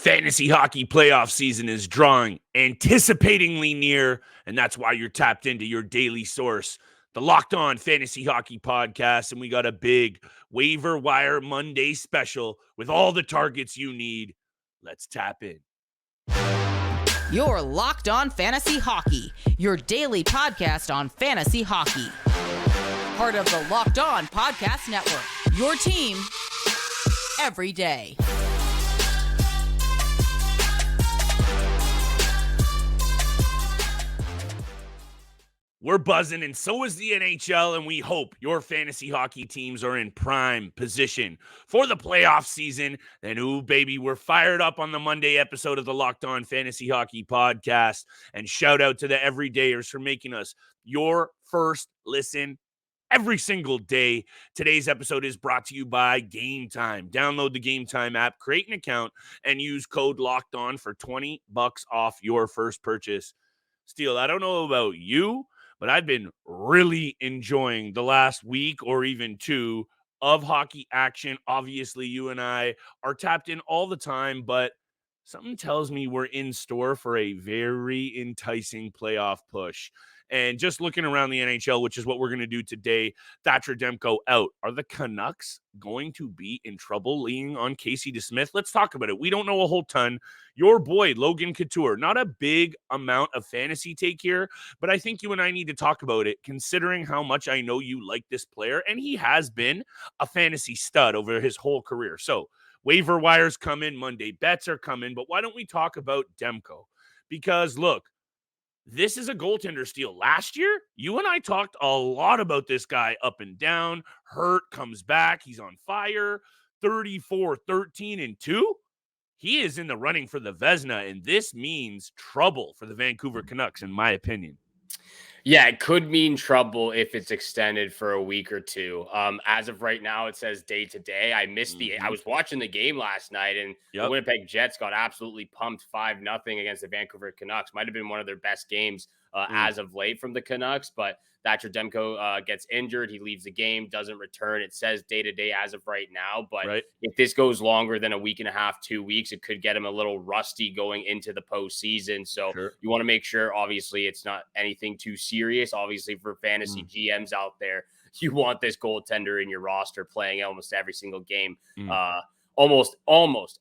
Fantasy hockey playoff season is drawing anticipatingly near, and that's why you're tapped into your daily source, the Locked On Fantasy Hockey Podcast, and we got a big Waiver-Wire Monday special with all the targets you need. Let's tap in. You're Locked On Fantasy Hockey, your daily podcast on fantasy hockey. Part of the Locked On Podcast Network, your team every day. We're buzzing, and so is the NHL, and we hope your fantasy hockey teams are in prime position for the playoff season. And ooh, baby, we're fired up on the Monday episode of the Locked On Fantasy Hockey Podcast. And shout out to the everydayers for making us your first listen every single day. Today's episode is brought to you by Game Time. Download the Game Time app, create an account, and use code Locked On for $20 off your first purchase. Steele, I don't know about you, but I've been really enjoying the last week or even two of hockey action. Obviously, you and I are tapped in all the time, but something tells me we're in store for a very enticing playoff push. And just looking around the NHL, which is what we're going to do today, Thatcher Demko out. Are the Canucks going to be in trouble leaning on Casey DeSmith? Let's talk about it. We don't know a whole ton. Your boy, Logan Couture, not a big amount of fantasy take here, but I think you and I need to talk about it, considering how much I know you like this player, and he has been a fantasy stud over his whole career. So waiver wires come in, Monday bets are coming, but why don't we talk about Demko? Because look, this is a goaltender steal. Last year, you and I talked a lot about this guy up and down. Hurt, comes back. He's on fire. 34, 13, and 2. He is in the running for the Vezina, and this means trouble for the Vancouver Canucks, in my opinion. Yeah, it could mean trouble if it's extended for a week or two. As of right now, it says day to day. I missed I was watching the game last night, and the Winnipeg Jets got absolutely pumped 5-0 against the Vancouver Canucks. Might have been one of their best games as of late from the Canucks, but Thatcher Demko gets injured. He leaves the game, doesn't return. It says day to day as of right now, but if this goes longer than a week and a half, 2 weeks, it could get him a little rusty going into the postseason. So you want to make sure, obviously, it's not anything too serious. Obviously, for fantasy GMs out there, you want this goaltender in your roster playing almost every single game, almost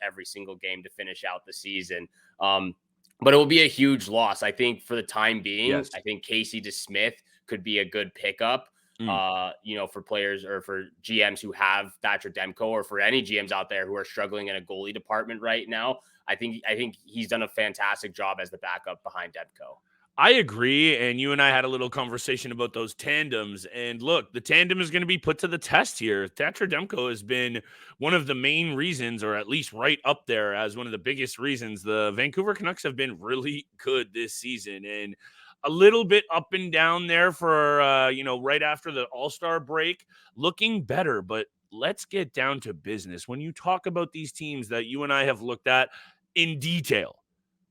every single game to finish out the season. But it will be a huge loss. I think for the time being, I think Casey DeSmith could be a good pickup, for players or for GMs who have Thatcher Demko, or for any GMs out there who are struggling in a goalie department right now. I think he's done a fantastic job as the backup behind Demko. I agree, and you and I had a little conversation about those tandems, and look, the tandem is going to be put to the test here. Thatcher Demko has been one of the main reasons, or at least right up there as one of the biggest reasons, the Vancouver Canucks have been really good this season, and a little bit up and down there for, right after the All-Star break, looking better, but let's get down to business. When you talk about these teams that you and I have looked at in detail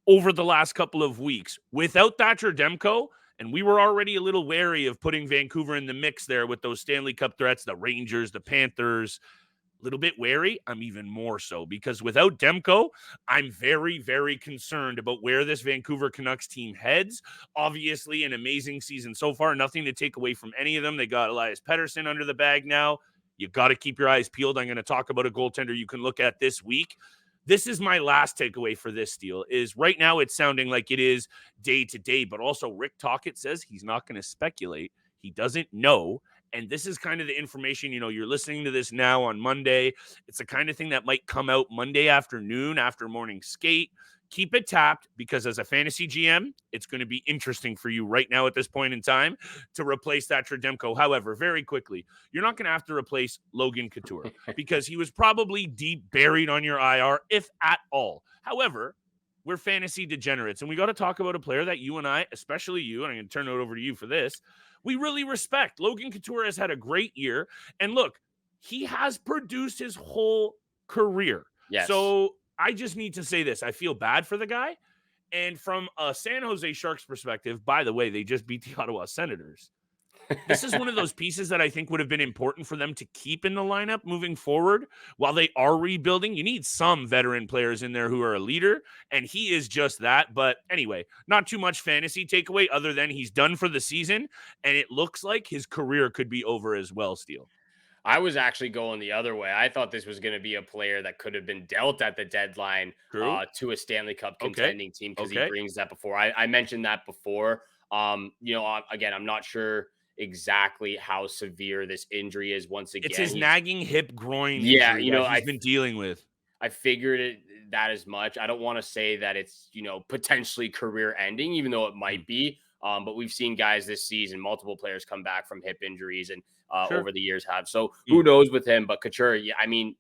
over the last couple of weeks, without Thatcher Demko, and we were already a little wary of putting Vancouver in the mix there with those Stanley Cup threats, the Rangers, the Panthers, a little bit wary. I'm even more so, because without Demko, I'm very, very concerned about where this Vancouver Canucks team heads. Obviously, an amazing season so far. Nothing to take away from any of them. They got Elias Pettersson under the bag now. You got to keep your eyes peeled. I'm going to talk about a goaltender you can look at this week. This is my last takeaway for this deal, is right now it's sounding like it is day to day, but also Rick Tocchet says he's not going to speculate. He doesn't know. And this is kind of the information, you're listening to this now on Monday. It's the kind of thing that might come out Monday afternoon after morning skate. Keep it tapped, because as a fantasy GM, it's going to be interesting for you right now at this point in time to replace Thatcher Demko. However, very quickly, you're not going to have to replace Logan Couture because he was probably deep buried on your IR, if at all. However, we're fantasy degenerates, and we got to talk about a player that you and I, especially you, and I'm going to turn it over to you for this, we really respect. Logan Couture has had a great year, and look, he has produced his whole career. Yes. So I just need to say this. I feel bad for the guy. And from a San Jose Sharks perspective, by the way, they just beat the Ottawa Senators. This is one of those pieces that I think would have been important for them to keep in the lineup moving forward. While they are rebuilding, you need some veteran players in there who are a leader, and he is just that. But anyway, not too much fantasy takeaway other than he's done for the season, and it looks like his career could be over as well, Steele. I was actually going the other way. I thought this was going to be a player that could have been dealt at the deadline to a Stanley Cup contending team because he brings that before. I mentioned that before. Again, I'm not sure exactly how severe this injury is. Once again, it's his nagging hip groin injury he's been dealing with. I figured that as much. I don't want to say that it's, potentially career ending, even though it might be. But we've seen guys this season, multiple players come back from hip injuries and over the years have. So who knows with him? But Couture,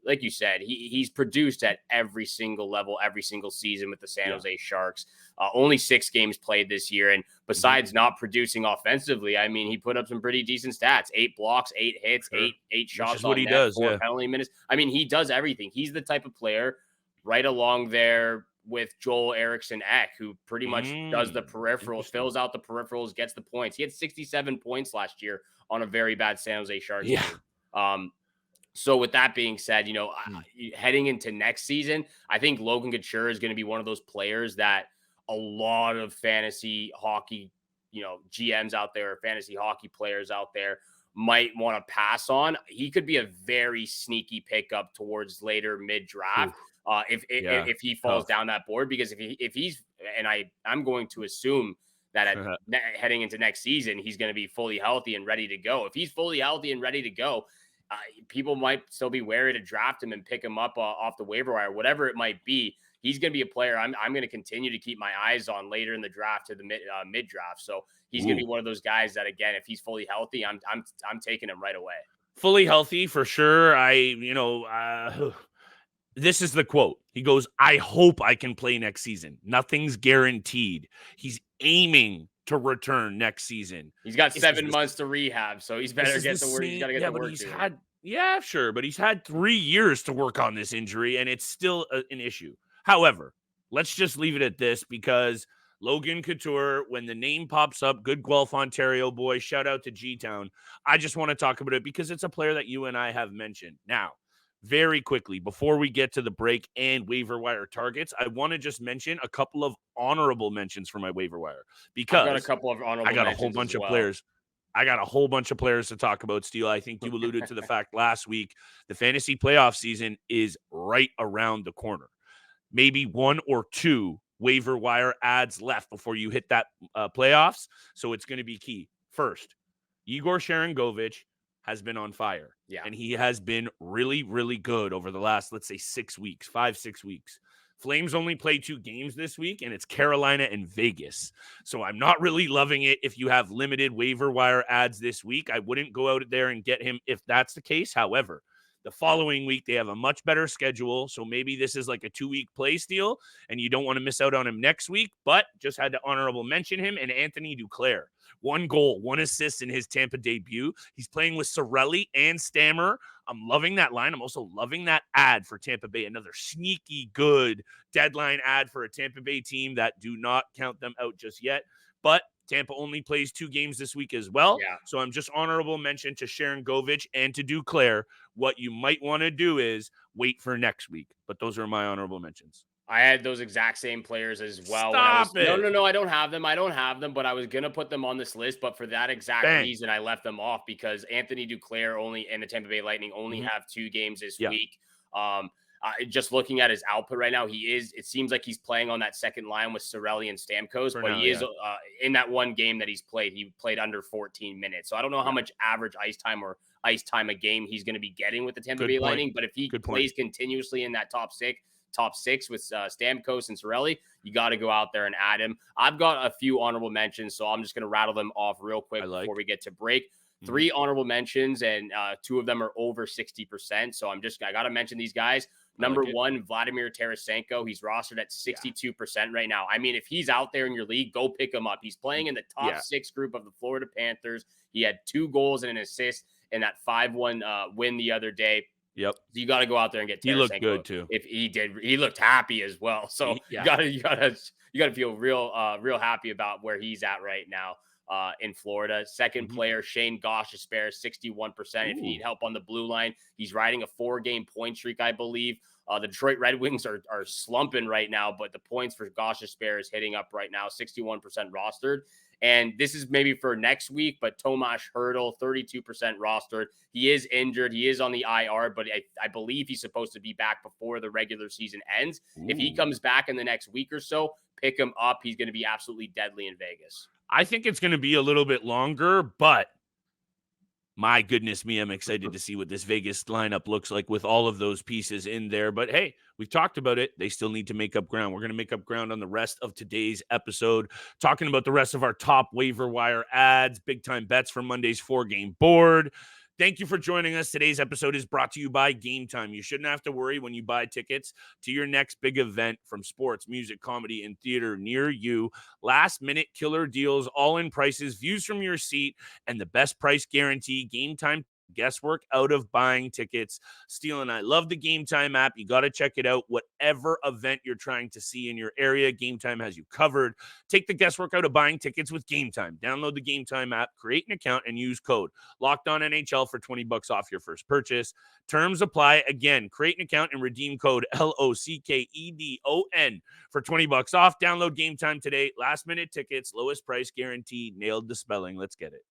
like you said, he's produced at every single level, every single season with the San Jose Sharks. Only 6 games played this year. And besides not producing offensively, he put up some pretty decent stats. 8 blocks, 8 hits, 8 shots. That's what he does. 4 penalty minutes. He does everything. He's the type of player right along there with Joel Eriksson Ek, who pretty much does the peripherals, fills out the peripherals, gets the points. He had 67 points last year on a very bad San Jose Sharks team. So with that being said, heading into next season, I think Logan Couture is going to be one of those players that a lot of fantasy hockey, GMs out there, fantasy hockey players out there might want to pass on. He could be a very sneaky pickup towards later mid-draft. If he falls down that board, because if he's, and I'm going to assume that heading into next season, he's going to be fully healthy and ready to go. If he's fully healthy and ready to go, people might still be wary to draft him and pick him up off the waiver wire, whatever it might be. He's going to be a player I'm going to continue to keep my eyes on later in the draft to the mid draft. So he's going to be one of those guys that, again, if he's fully healthy, I'm taking him right away. Fully healthy for sure. This is the quote. He goes, "I hope I can play next season. Nothing's guaranteed." He's aiming to return next season. He's got 7 months to rehab, so he's better get to work. He's got to get to work. But he's had 3 years to work on this injury, and it's still an issue. However, let's just leave it at this, because Logan Couture, when the name pops up, good Guelph, Ontario boy, shout out to G-Town. I just want to talk about it because it's a player that you and I have mentioned. Now, very quickly, before we get to the break and waiver wire targets, I want to just mention a couple of honorable mentions for my waiver wire, because I got a couple of honorable mentions. I got a whole bunch of players. I got a whole bunch of players to talk about, Steele. I think you alluded to the fact last week, the fantasy playoff season is right around the corner. Maybe 1 or 2 waiver wire ads left before you hit that playoffs. So it's going to be key. First, Igor Sharangovich has been on fire. Yeah. And he has been really, really good over the last, let's say, 6 weeks, 5-6 weeks. Flames only play 2 games this week, and it's Carolina and Vegas. So I'm not really loving it if you have limited waiver wire ads this week. I wouldn't go out there and get him if that's the case. However, the following week, they have a much better schedule. So maybe this is like a 2-week play steal, and you don't want to miss out on him next week. But just had to honorable mention him. And Anthony Duclair, 1 goal, 1 assist in his Tampa debut. He's playing with Cirelli and Stammer. I'm loving that line. I'm also loving that ad for Tampa Bay. Another sneaky good deadline ad for a Tampa Bay team that do not count them out just yet. But Tampa only plays 2 games this week as well. Yeah. So I'm just honorable mention to Sharangovich and to Duclair. What you might want to do is wait for next week. But those are my honorable mentions. I had those exact same players as well. Stop it. No, I don't have them. But I was going to put them on this list. But for that exact reason, I left them off, because Anthony Duclair and the Tampa Bay Lightning only have 2 games this week. Just looking at his output right now, it seems like he's playing on that second line with Cirelli and Stamkos, but he is in that one game that he played under 14 minutes. So I don't know how much average ice time a game he's going to be getting with the Tampa Bay Lightning, but if he plays continuously in that top six with Stamkos and Cirelli, you got to go out there and add him. I've got a few honorable mentions, so I'm just going to rattle them off real quick before we get to break. 3 honorable mentions, and 2 of them are over 60%. So I got to mention these guys. Number 1, Vladimir Tarasenko. He's rostered at 62% right now. If he's out there in your league, go pick him up. He's playing in the top 6 group of the Florida Panthers. He had 2 goals and an assist in that 5-1 win the other day. Yep. So you got to go out there and get Tarasenko. He looked good too. If he did, he looked happy as well. So you gotta feel real happy about where he's at right now. in Florida. Second player, Shane Gostisbehere, 61%. If you need help on the blue line, he's riding a 4-game point streak, I believe. The Detroit Red Wings are slumping right now, but the points for Gostisbehere is hitting up right now, 61% rostered. And this is maybe for next week, but Tomas Hertl, 32% rostered. He is injured. He is on the IR, but I believe he's supposed to be back before the regular season ends. If he comes back in the next week or so, pick him up. He's going to be absolutely deadly in Vegas. I think it's going to be a little bit longer, but my goodness me, I'm excited to see what this Vegas lineup looks like with all of those pieces in there. But hey, we've talked about it. They still need to make up ground. We're going to make up ground on the rest of today's episode, talking about the rest of our top waiver wire ads, big time bets for Monday's 4-game board. Thank you for joining us. Today's episode is brought to you by Game Time. You shouldn't have to worry when you buy tickets to your next big event from sports, music, comedy, and theater near you. Last-minute killer deals, all-in prices, views from your seat, and the best price guarantee. Game Time guesswork out of buying tickets. Steele and I love the Game Time app. You got to check it out. Whatever event you're trying to see in your area, Game Time has you covered. Take the guesswork out of buying tickets with Game Time. Download the Game Time app, create an account, and use code LOCKEDONNHL for $20 off your first purchase. Terms apply. Again, create an account and redeem code LOCKEDON for $20 off. Download Game Time today. Last minute tickets, lowest price guarantee. Nailed the spelling. Let's get it.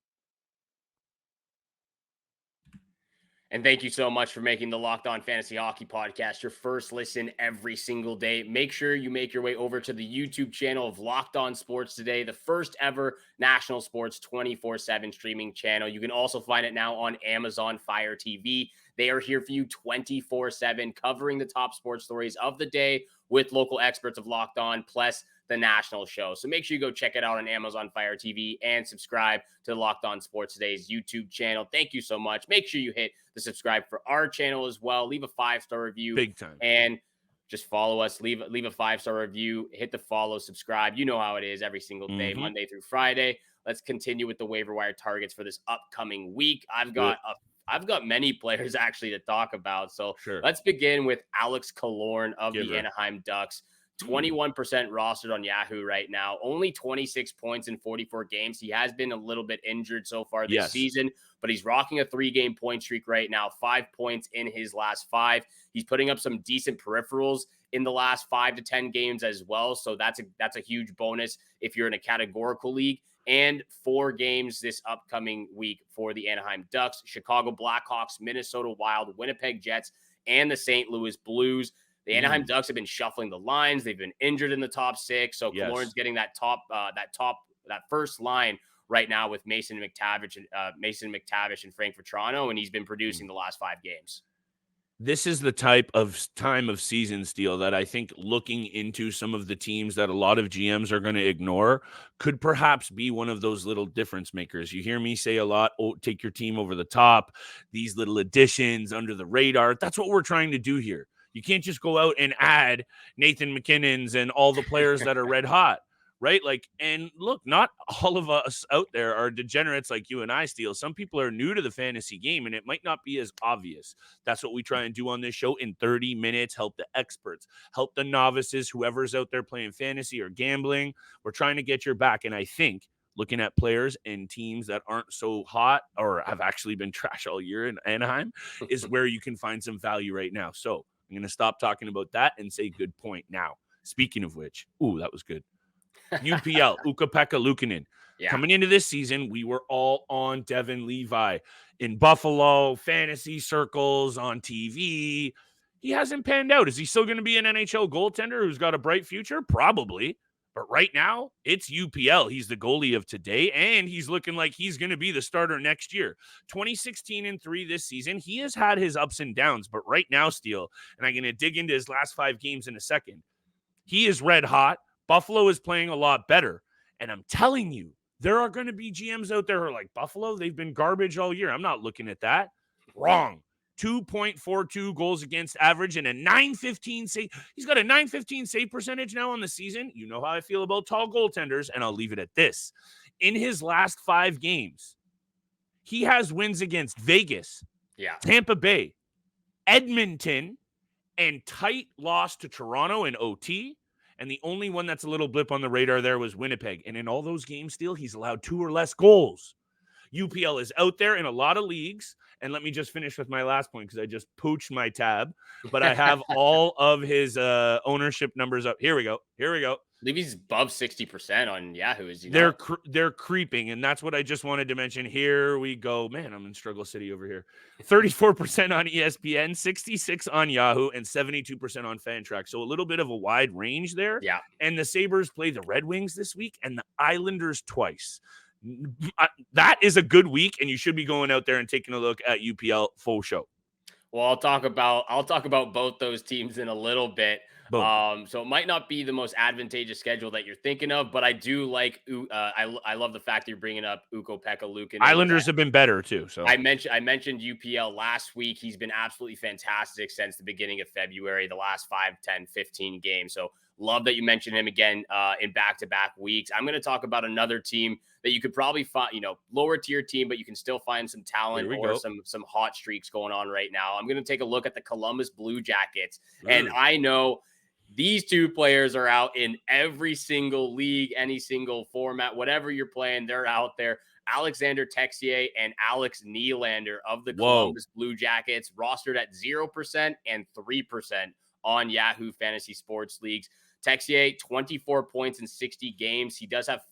And thank you so much for making the Locked On Fantasy Hockey Podcast your first listen every single day. Make sure you make your way over to the YouTube channel of Locked On Sports Today, the first ever national sports 24/7 streaming channel. You can also find it now on Amazon Fire TV. They are here for you 24/7, covering the top sports stories of the day with local experts of Locked On, plus the national show. So make sure you go check it out on Amazon Fire TV and subscribe to the Locked On Sports Today's YouTube channel. Thank you so much. Make sure you hit the subscribe for our channel as well. Leave a 5-star review. Big time. And just follow us. Leave a 5-star review. Hit the follow, subscribe. You know how it is every single day, Monday through Friday. Let's continue with the waiver wire targets for this upcoming week. I've got many players actually to talk about. So let's begin with Alex Killorn of the Anaheim Ducks. 21% rostered on Yahoo right now. Only 26 points in 44 games. He has been a little bit injured so far this season, but he's rocking a 3-game point streak right now. 5 points in his last 5. He's putting up some decent peripherals in the last 5 to 10 games as well. So that's a huge bonus if you're in a categorical league. And 4 games this upcoming week for the Anaheim Ducks: Chicago Blackhawks, Minnesota Wild, Winnipeg Jets, and the St. Louis Blues. The Anaheim Ducks have been shuffling the lines. They've been injured in the top 6. So Killorn's getting that first line right now with Mason McTavish and Frank Vetrano, and he's been producing the last 5 games. This is the type of time of season, Steele, that I think looking into some of the teams that a lot of GMs are going to ignore could perhaps be one of those little difference makers. You hear me say a lot, take your team over the top, these little additions under the radar. That's what we're trying to do here. You can't just go out and add Nathan McKinnon's and all the players that are red hot, right? And look, not all of us out there are degenerates like you and I, Steele. Some people are new to the fantasy game, and it might not be as obvious. That's what we try and do on this show in 30 minutes. Help the experts, help the novices, whoever's out there playing fantasy or gambling. We're trying to get your back, and I think looking at players and teams that aren't so hot or have actually been trash all year in Anaheim is where you can find some value right now. So I'm going to stop talking about that and say good point now. Speaking of which, that was good. UPL, Ukko-Pekka Luukkonen. Yeah. Coming into this season, we were all on Devin Levi in Buffalo, fantasy circles, on TV. He hasn't panned out. Is he still going to be an NHL goaltender who's got a bright future? Probably. But right now, it's UPL. He's the goalie of today, and he's looking like he's going to be the starter next year. 2016-3 this season. He has had his ups and downs, but right now, Steele, and I'm going to dig into his last 5 games in a second, he is red hot. Buffalo is playing a lot better, and I'm telling you, there are going to be GMs out there who are like, Buffalo, they've been garbage all year. I'm not looking at that. Wrong. 2.42 goals against average and a 915 save. He's got a 915 save percentage now on the season. You know how I feel about tall goaltenders, and I'll leave it at this. In his last 5 games, he has wins against Vegas, Tampa Bay, Edmonton, and tight loss to Toronto in OT, And the only one that's a little blip on the radar there was Winnipeg. And in all those games, still, he's allowed 2 or less goals. UPL is out there in a lot of leagues. And let me just finish with my last point because I just pooched my tab. But I have all of his ownership numbers up. Here we go. I believe he's above 60% on Yahoo. Is he? They're creeping, and that's what I just wanted to mention. Here we go. Man, I'm in Struggle City over here. 34% on ESPN, 66 on Yahoo, and 72% on Fantrax. So a little bit of a wide range there. Yeah. And the Sabres play the Red Wings this week and the Islanders twice. That is a good week, and you should be going out there and taking a look at UPL full show. Well, I'll talk about both those teams in a little bit. So it might not be the most advantageous schedule that you're thinking of, but I do like. I love the fact that you're bringing up Ukko-Pekka, Luukkonen. Islanders have been better too. So I mentioned UPL last week. He's been absolutely fantastic since the beginning of February, the last 5, 10, 15 games. So love that you mentioned him again in back-to-back weeks. I'm going to talk about another team that you could probably find, lower tier team, but you can still find some talent or some hot streaks going on right now. I'm going to take a look at the Columbus Blue Jackets. And I know these two players are out in every single league, any single format, whatever you're playing, they're out there. Alexander Texier and Alex Nylander of the Columbus Blue Jackets, rostered at 0% and 3% on Yahoo Fantasy Sports Leagues. Texier, 24 points in 60 games. He does have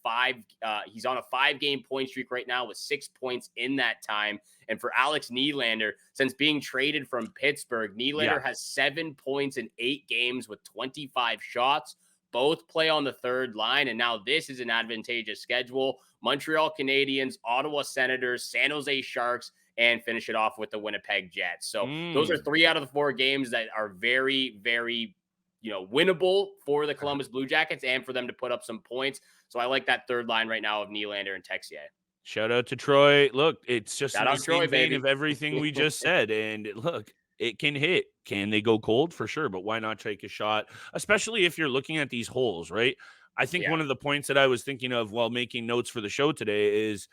he's on a 5-game point streak right now with 6 points in that time. And for Alex Nylander, since being traded from Pittsburgh, Nylander has 7 points in 8 games with 25 shots. Both play on the third line. And now this is an advantageous schedule. Montreal Canadiens, Ottawa Senators, San Jose Sharks, and finish it off with the Winnipeg Jets. So those are 3 out of the 4 games that are very, very winnable for the Columbus Blue Jackets and for them to put up some points. So I like that third line right now of Nylander and Texier. Shout out to Troy. Look, it's just Shout in out the Troy, same vein baby. of everything we just said. And look, it can hit. Can they go cold? For sure. But why not take a shot? Especially if you're looking at these holes, right? I think one of the points that I was thinking of while making notes for the show today is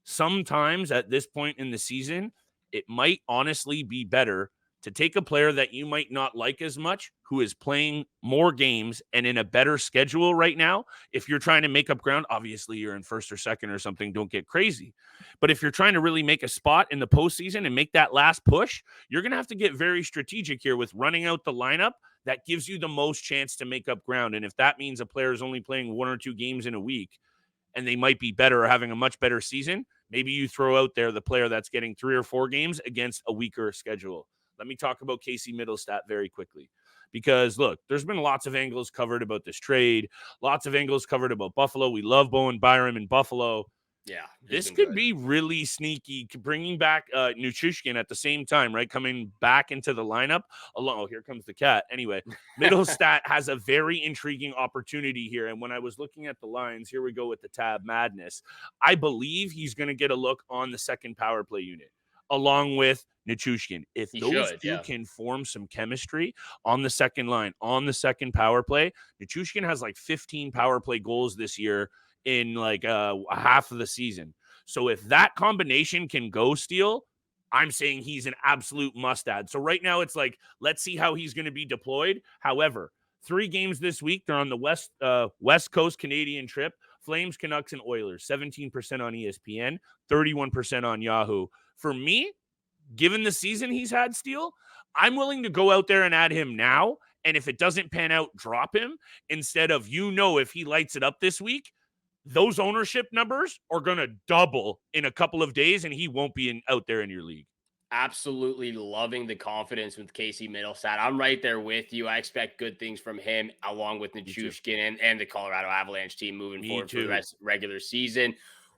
sometimes at this point in the season, it might honestly be better to take a player that you might not like as much, who is playing more games and in a better schedule right now. If you're trying to make up ground, obviously you're in first or second or something, don't get crazy. But if you're trying to really make a spot in the postseason and make that last push, you're going to have to get very strategic here with running out the lineup that gives you the most chance to make up ground. And if that means a player is only playing 1 or 2 games in a week and they might be better or having a much better season, maybe you throw out there the player that's getting 3 or 4 games against a weaker schedule. Let me talk about Casey Mittelstadt very quickly because, look, there's been lots of angles covered about this trade, lots of angles covered about Buffalo. We love Bowen Byram in Buffalo. Yeah. This could be really sneaky, bringing back Nichushkin at the same time, right? Coming back into the lineup. Oh, here comes the cat. Anyway, Mittelstadt has a very intriguing opportunity here. And when I was looking at the lines, here we go with the tab madness. I believe he's going to get a look on the second power play unit, along with Nichushkin. If those two can form some chemistry on the second line, on the second power play, Nichushkin has like 15 power play goals this year in like half of the season. So if that combination can go, Steele, I'm saying he's an absolute must add. So right now it's like, let's see how he's going to be deployed. However, 3 games this week, they're on the West Coast Canadian trip. Flames, Canucks, and Oilers, 17% on ESPN, 31% on Yahoo. For me, given the season he's had, Steele, I'm willing to go out there and add him now. And if it doesn't pan out, drop him instead of, if he lights it up this week, those ownership numbers are going to double in a couple of days and he won't be out there in your league. Absolutely loving the confidence with Casey Mittelstadt. I'm right there with you. I expect good things from him, along with Nichushkin and the Colorado Avalanche team moving forward for the rest regular season.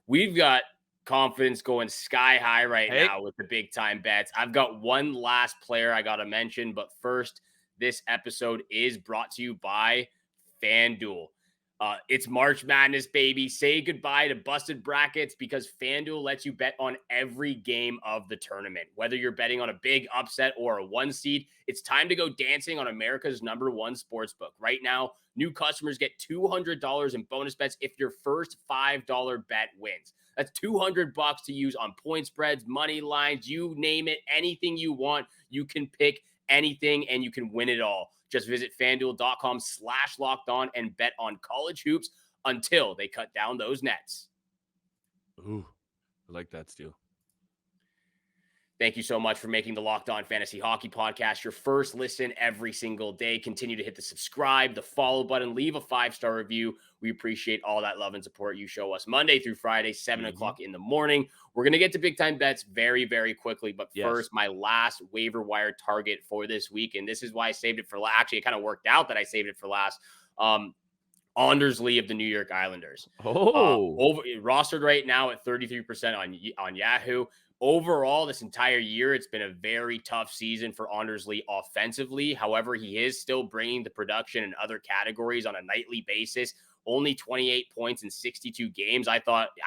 We've got confidence going sky high right now with the big time bets. I've got one last player I got to mention, but first, this episode is brought to you by FanDuel. It's March Madness, baby. Say goodbye to busted brackets because FanDuel lets you bet on every game of the tournament. Whether you're betting on a big upset or a 1 seed, it's time to go dancing on America's #1 sportsbook. Right now, new customers get $200 in bonus bets if your first $5 bet wins. That's $200 to use on point spreads, money lines, you name it, anything you want. You can pick anything and you can win it all. Just visit FanDuel.com/lockedon and bet on college hoops until they cut down those nets. Ooh, I like that, Steele. Thank you so much for making the Locked On Fantasy Hockey Podcast your first listen every single day. Continue to hit the subscribe, the follow button, leave a 5-star review. We appreciate all that love and support you show us Monday through Friday, 7 o'clock in the morning. We're going to get to big time bets very, very quickly. But first, my last waiver wire target for this week. And this is why I saved it for last. Actually, it kind of worked out that I saved it for last. Anders Lee of the New York Islanders. Rostered right now at 33% on Yahoo. Overall, this entire year, it's been a very tough season for Anders Lee offensively. However, he is still bringing the production in other categories on a nightly basis. Only 28 points in 62 games. I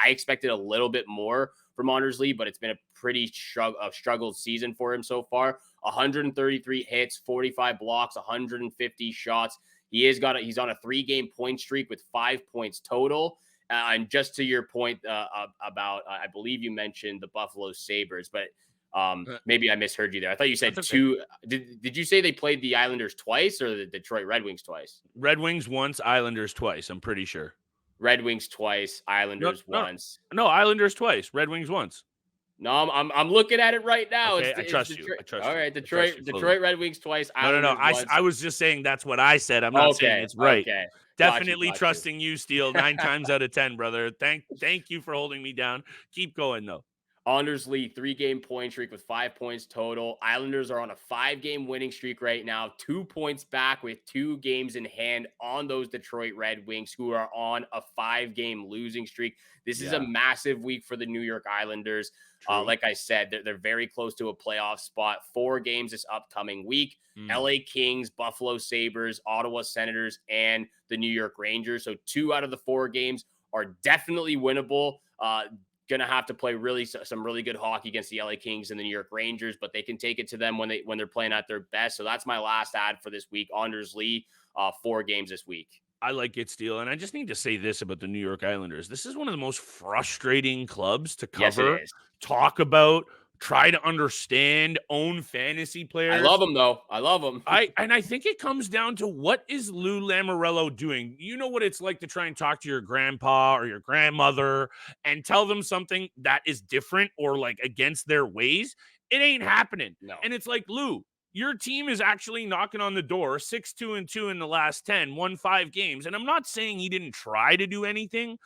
expected a little bit more from Anders Lee, but it's been a pretty struggled season for him so far. 133 hits, 45 blocks, 150 shots. He's on a 3-game point streak with 5 points total. And just to your point about, I believe you mentioned the Buffalo Sabres, but maybe I misheard you there. I thought you said two. Did you say they played the Islanders twice or the Detroit Red Wings twice? Red Wings once, Islanders twice. I'm pretty sure. Red Wings twice, Islanders once. No, Islanders twice, Red Wings once. No, I'm looking at it right now. Okay, I trust you. All right, Detroit Red Wings twice. No. I was just saying that's what I said. I'm not saying it's right. Okay. Definitely trusting you, Steele. 9 times out of 10, brother. Thank you for holding me down. Keep going though. Anders Lee, 3-game point streak with 5 points total. Islanders are on a 5-game winning streak right now, 2 points back with 2 games in hand on those Detroit Red Wings, who are on a 5-game losing streak. This is a massive week for the New York Islanders. Like I said, they're very close to a playoff spot. 4 games this upcoming week. LA Kings, Buffalo Sabres, Ottawa Senators, and the New York Rangers. So 2 out of the 4 games are definitely winnable. Going to have to play some really good hockey against the LA Kings and the New York Rangers, but they can take it to them when they're playing at their best. So that's my last ad for this week. Anders Lee, 4 games this week. I like it, Steele. And I just need to say this about the New York Islanders. This is one of the most frustrating clubs to cover, talk about, try to understand, own fantasy players. I love them, though. I love them. I think it comes down to what is Lou Lamoriello doing? You know what it's like to try and talk to your grandpa or your grandmother and tell them something that is different or like against their ways. It ain't happening. No. And it's like, Lou, your team is actually knocking on the door, 6-2-2 in the last 10, won 5 games. And I'm not saying he didn't try to do anything,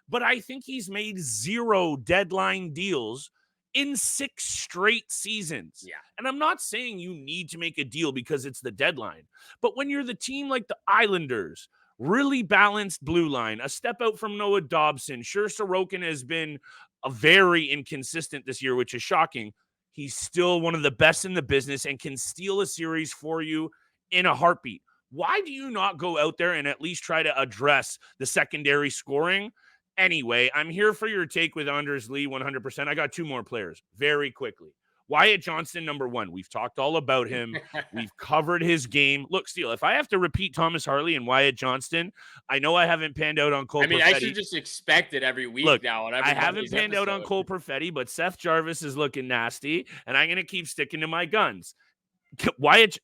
but I think he's made 0 deadline deals in 6 straight seasons. Yeah. And I'm not saying you need to make a deal because it's the deadline, but when you're the team like the Islanders, really balanced blue line, a step out from Noah Dobson, sure, Sorokin has been a very inconsistent this year, which is shocking. He's still one of the best in the business and can steal a series for you in a heartbeat. Why do you not go out there and at least try to address the secondary scoring? Anyway, I'm here for your take with Anders Lee 100%. I got 2 more players very quickly. Wyatt Johnston, number 1. We've talked all about him. We've covered his game. Look, Steele, if I have to repeat Thomas Harley and Wyatt Johnston, I know I haven't panned out on Cole Perfetti. I should just expect it every week now. I haven't panned out on Cole Perfetti, but Seth Jarvis is looking nasty, and I'm going to keep sticking to my guns.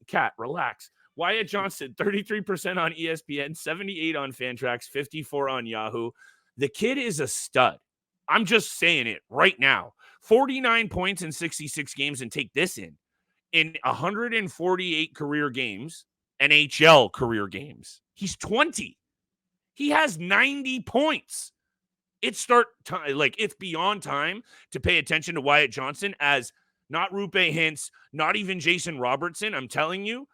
Cat, relax. Wyatt Johnston, 33% on ESPN, 78 on Fantrax, 54 on Yahoo. The kid is a stud. I'm just saying it right now. 49 points in 66 games, and take this in 148 career games, NHL career games. He's 20. He has 90 points. It's beyond time to pay attention to Wyatt Johnston as not Rupe Hintz, not even Jason Robertson. I'm telling you,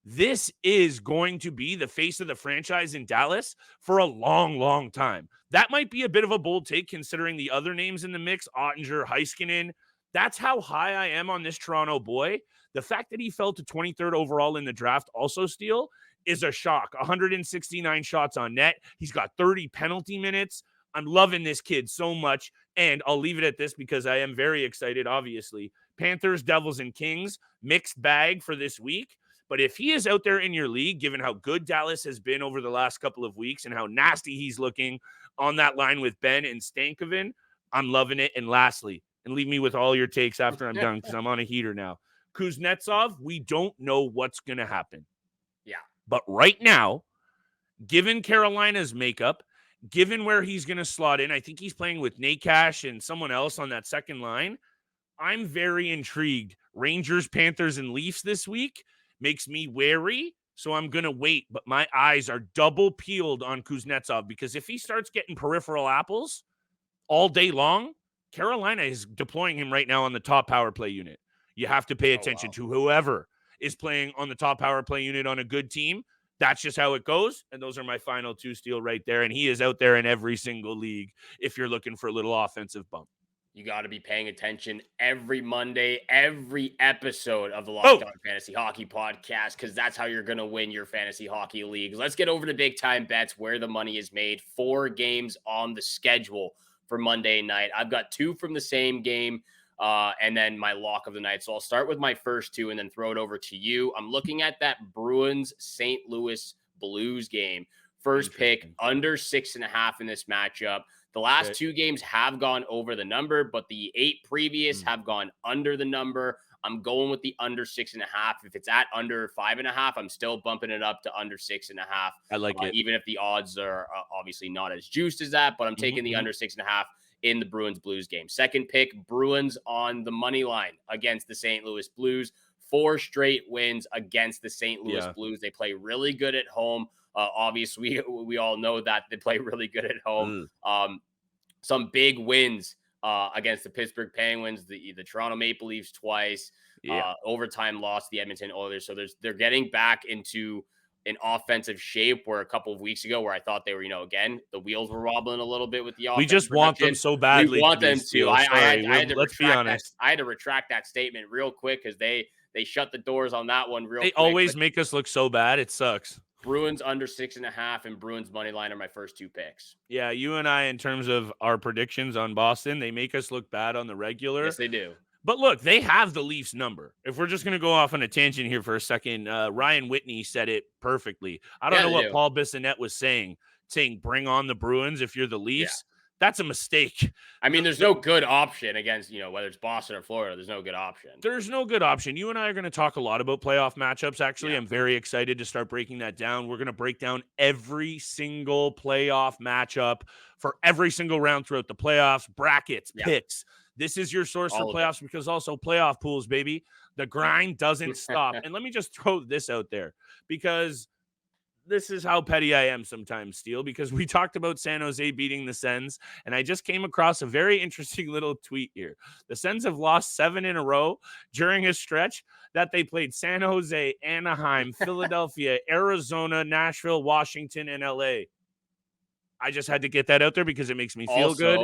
this is going to be the face of the franchise in Dallas for a long, long time. That might be a bit of a bold take considering the other names in the mix, Ottinger, Heiskanen. That's how high I am on this Toronto boy. The fact that he fell to 23rd overall in the draft also, Steele, is a shock. 169 shots on net. He's got 30 penalty minutes. I'm loving this kid so much. And I'll leave it at this because I am very excited, obviously. Panthers, Devils, and Kings, mixed bag for this week. But if he is out there in your league, given how good Dallas has been over the last couple of weeks and how nasty he's looking on that line with Ben and Stankoven, I'm loving it. And lastly, and leave me with all your takes after I'm done because I'm on a heater now. Kuznetsov, we don't know what's going to happen. Yeah. But right now, given Carolina's makeup, given where he's going to slot in, I think he's playing with Nakash and someone else on that second line. I'm very intrigued. Rangers, Panthers, and Leafs this week makes me wary, so I'm going to wait. But my eyes are double peeled on Kuznetsov because if he starts getting peripheral apples all day long, Carolina is deploying him right now on the top power play unit. You have to pay attention to whoever is playing on the top power play unit on a good team. That's just how it goes. And those are my final two Steele right there. And he is out there in every single league if you're looking for a little offensive bump. You got to be paying attention every Monday, every episode of the Locked On Fantasy Hockey Podcast, because that's how you're going to win your fantasy hockey leagues. Let's get over to big time bets where the money is made. 4 games on the schedule for Monday night. I've got 2 from the same game and then my lock of the night. So I'll start with my first 2 and then throw it over to you. I'm looking at that Bruins St. Louis Blues game. First pick, under 6.5 in this matchup. The last 2 games have gone over the number, but the 8 previous have gone under the number. I'm going with the under 6.5. If it's at under 5.5, I'm still bumping it up to under 6.5. I like it. Even if the odds are obviously not as juiced as that, but I'm taking the under 6.5 in the Bruins Blues game. Second pick, Bruins on the money line against the St. Louis Blues. 4 straight wins against the St. Louis Blues. They play really good at home. Obviously, we all know that they play really good at home. Some big wins against the Pittsburgh Penguins, the Toronto Maple Leafs twice, overtime loss the Edmonton Oilers. So they're getting back into an offensive shape where a couple of weeks ago where I thought they were, again, the wheels were wobbling a little bit with the offense. We just want them so badly. We want them to. I had to retract that statement real quick because they shut the doors on that one real quick. They always make us look so bad. It sucks. Bruins under 6.5 and Bruins money line are my first 2 picks. Yeah, you and I, in terms of our predictions on Boston, they make us look bad on the regular. Yes, they do. But look, they have the Leafs number. If we're just going to go off on a tangent here for a second, Ryan Whitney said it perfectly. I don't know what Paul Bissonnette was saying bring on the Bruins if you're the Leafs. That's a mistake. I mean, there's no good option against, whether it's Boston or Florida. There's no good option. There's no good option. You and I are going to talk a lot about playoff matchups, actually. I'm very excited to start breaking that down. We're going to break down every single playoff matchup for every single round throughout the playoffs, brackets, picks. This is your source for playoffs because also playoff pools, baby. The grind doesn't stop. And let me just throw this out there because this is how petty I am sometimes, Steele, because we talked about San Jose beating the Sens, and I just came across a very interesting little tweet here. The Sens have lost 7 in a row during a stretch that they played San Jose, Anaheim, Philadelphia, Arizona, Nashville, Washington, and LA. I just had to get that out there because it makes me feel good.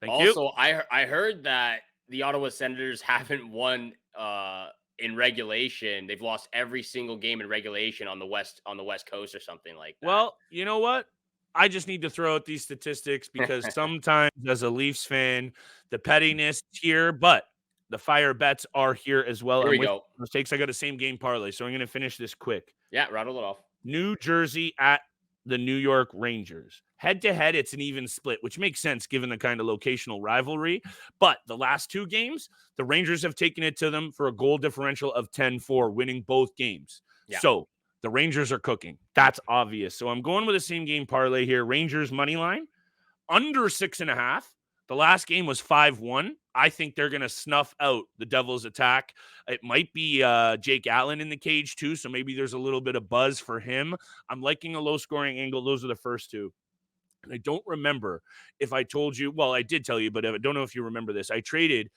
Thank you. Also, I heard that the Ottawa Senators haven't won in regulation. They've lost every single game in regulation on the West Coast or something like that. Well, you know what? I just need to throw out these statistics because sometimes as a Leafs fan, the pettiness here, but the fire bets are here as well. Here we go. Mistakes. I got a same game parlay, so I'm going to finish this quick. Yeah, rattle it off. New Jersey at the New York Rangers. Head-to-head, it's an even split, which makes sense given the kind of locational rivalry. But the last 2 games, the Rangers have taken it to them for a goal differential of 10-4, winning both games. Yeah. So the Rangers are cooking. That's obvious. So I'm going with the same game parlay here. Rangers money line, under 6.5. The last game was 5-1. I think they're going to snuff out the Devils' attack. It might be Jake Allen in the cage, too, so maybe there's a little bit of buzz for him. I'm liking a low-scoring angle. Those are the first 2. And I don't remember if I told you. Well, I did tell you, but I don't know if you remember this. I traded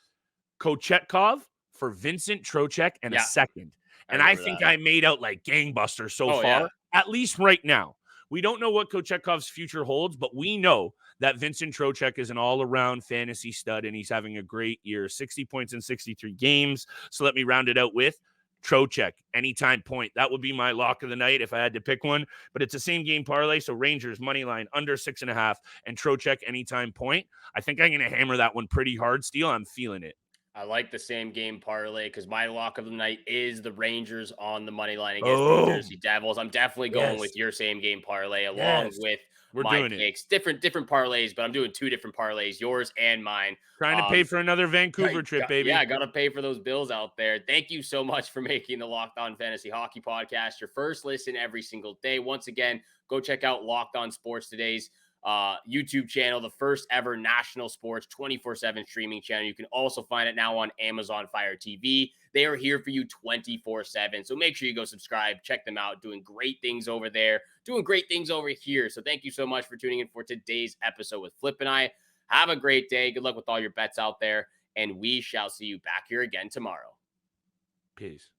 Kochetkov for Vincent Trocheck and a second. And I think I made out like gangbusters so far, at least right now. We don't know what Kochetkov's future holds, but we know that Vincent Trocheck is an all-around fantasy stud, and he's having a great year. 60 points in 63 games. So let me round it out with Trocheck, anytime point. That would be my lock of the night if I had to pick one. But it's the same game parlay, so Rangers, money line, under 6.5, and Trocheck, anytime point. I think I'm going to hammer that one pretty hard, Steele. I'm feeling it. I like the same game parlay because my lock of the night is the Rangers on the money line against the New Jersey Devils. I'm definitely going with your same game parlay along with my picks. Different parlays, but I'm doing 2 different parlays, yours and mine. Trying to pay for another Vancouver trip, baby. Yeah, I got to pay for those bills out there. Thank you so much for making the Locked On Fantasy Hockey Podcast your first listen every single day. Once again, go check out Locked On Sports Today's YouTube channel, the first ever national sports 24/7 streaming channel. You can also find it now on Amazon Fire TV. They are here for you 24/7. So make sure you go subscribe, check them out, doing great things over there, doing great things over here. So thank you so much for tuning in for today's episode with Flip and I. Have a great day. Good luck with all your bets out there, and we shall see you back here again tomorrow. Peace.